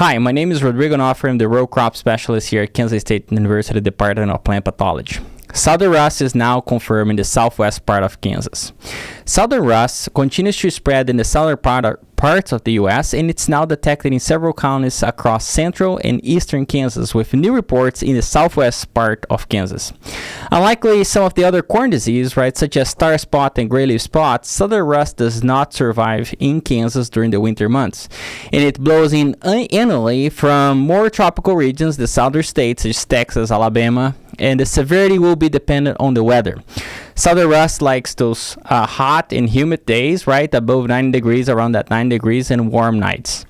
Hi, my name is Rodrigo Noffer. I'm the row crop specialist here at Kansas State University Department of Plant Pathology. Southern rust is now confirmed in the southwest part of Kansas. Southern rust continues to spread in the southern parts of the U.S., and it's now detected in several counties across central and eastern Kansas, with new reports in the southwest part of Kansas. Unlike some of the other corn diseases, such as tar spot and gray leaf spot, southern rust does not survive in Kansas during the winter months, and it blows in annually from more tropical regions, the southern states such as Texas, Alabama, and the severity will be dependent on the weather. Southern rust likes those hot and humid days, above 90 degrees, around that 9 degrees, and warm nights.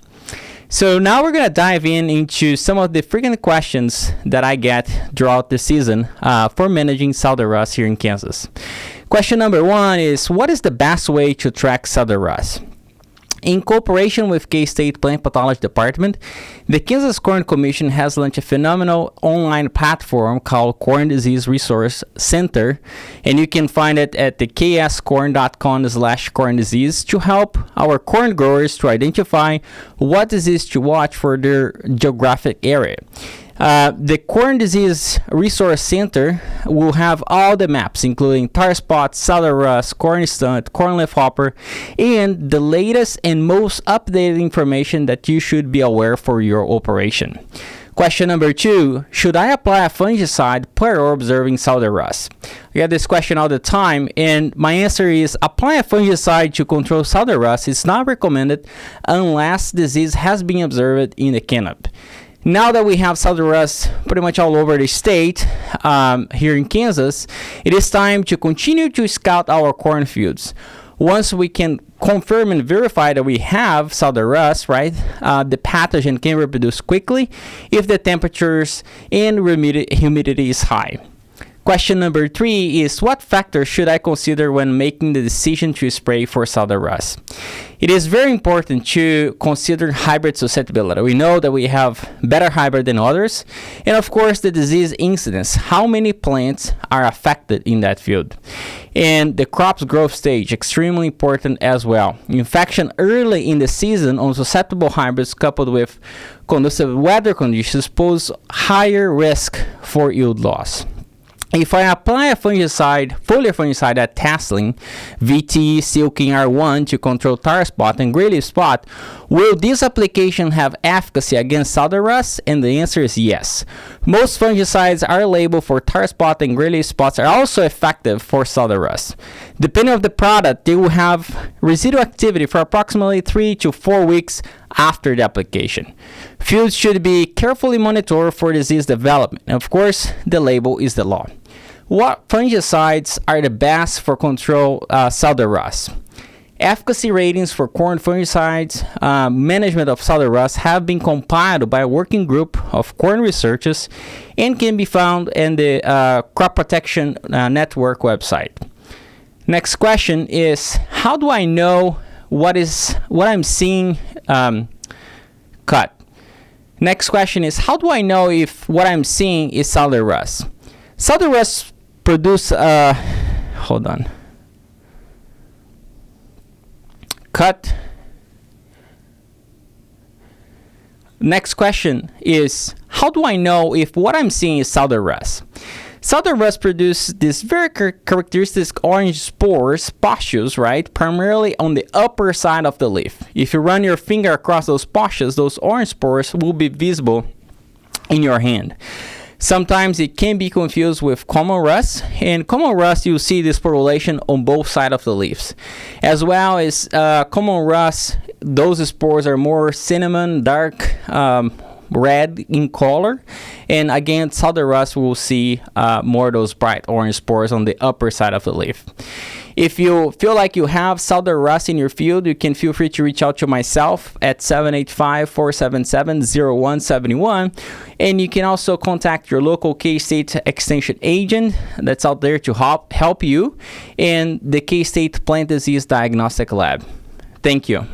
So now we're going to dive into some of the frequent questions that I get throughout the season for managing southern rust here in Kansas. Question number 1 is, what is the best way to track southern rust? In cooperation with K-State Plant Pathology Department, the Kansas Corn Commission has launched a phenomenal online platform called Corn Disease Resource Center, and you can find it at the kscorn.com/corn disease to help our corn growers to identify what disease to watch for their geographic area. The Corn Disease Resource Center will have all the maps, including tar spot, southern rust, corn stunt, corn leaf hopper, and the latest and most updated information that you should be aware for your operation. Question number 2, should I apply a fungicide prior observing southern rust? I get this question all the time, and my answer is apply a fungicide to control southern rust is not recommended unless disease has been observed in the canopy. Now that we have southern rust pretty much all over the state here in Kansas, it is time to continue to scout our cornfields. Once we can confirm and verify that we have southern rust, the pathogen can reproduce quickly if the temperatures and humidity is high. Question number 3 is, what factors should I consider when making the decision to spray for southern rust? It is very important to consider hybrid susceptibility. We know that we have better hybrid than others, and of course the disease incidence, how many plants are affected in that field. And the crop's growth stage, extremely important as well. Infection early in the season on susceptible hybrids coupled with conducive weather conditions pose higher risk for yield loss. If I apply a foliar fungicide at tasseling, VT, Silking R1 to control tar spot and gray leaf spot, will this application have efficacy against southern rust? And the answer is yes. Most fungicides are labeled for tar spot and gray leaf spots are also effective for southern rust. Depending on the product, they will have residual activity for approximately 3 to 4 weeks after the application. Fields should be carefully monitored for disease development. And of course, the label is the law. What fungicides are the best for control southern rust? Efficacy ratings for corn fungicides, management of southern rust have been compiled by a working group of corn researchers and can be found in the Crop Protection Network website. Next question is, how do I know what I'm seeing cut? Next question is, how do I know if what I'm seeing is southern rust? Southern rust produce cut. Next question is, how do I know if what I'm seeing is southern rust? Southern rust produces these very characteristic orange spores, pustules, primarily on the upper side of the leaf. If you run your finger across those pustules, those orange spores will be visible in your hand. Sometimes it can be confused with common rust. In common rust, you'll see this sporulation on both sides of the leaves. As well as common rust, those spores are more cinnamon, dark red in color. And again, southern rust, we'll see more of those bright orange spores on the upper side of the leaf. If you feel like you have southern rust in your field, you can feel free to reach out to myself at 785-477-0171. And you can also contact your local K-State Extension agent that's out there to help you and the K-State Plant Disease Diagnostic Lab. Thank you.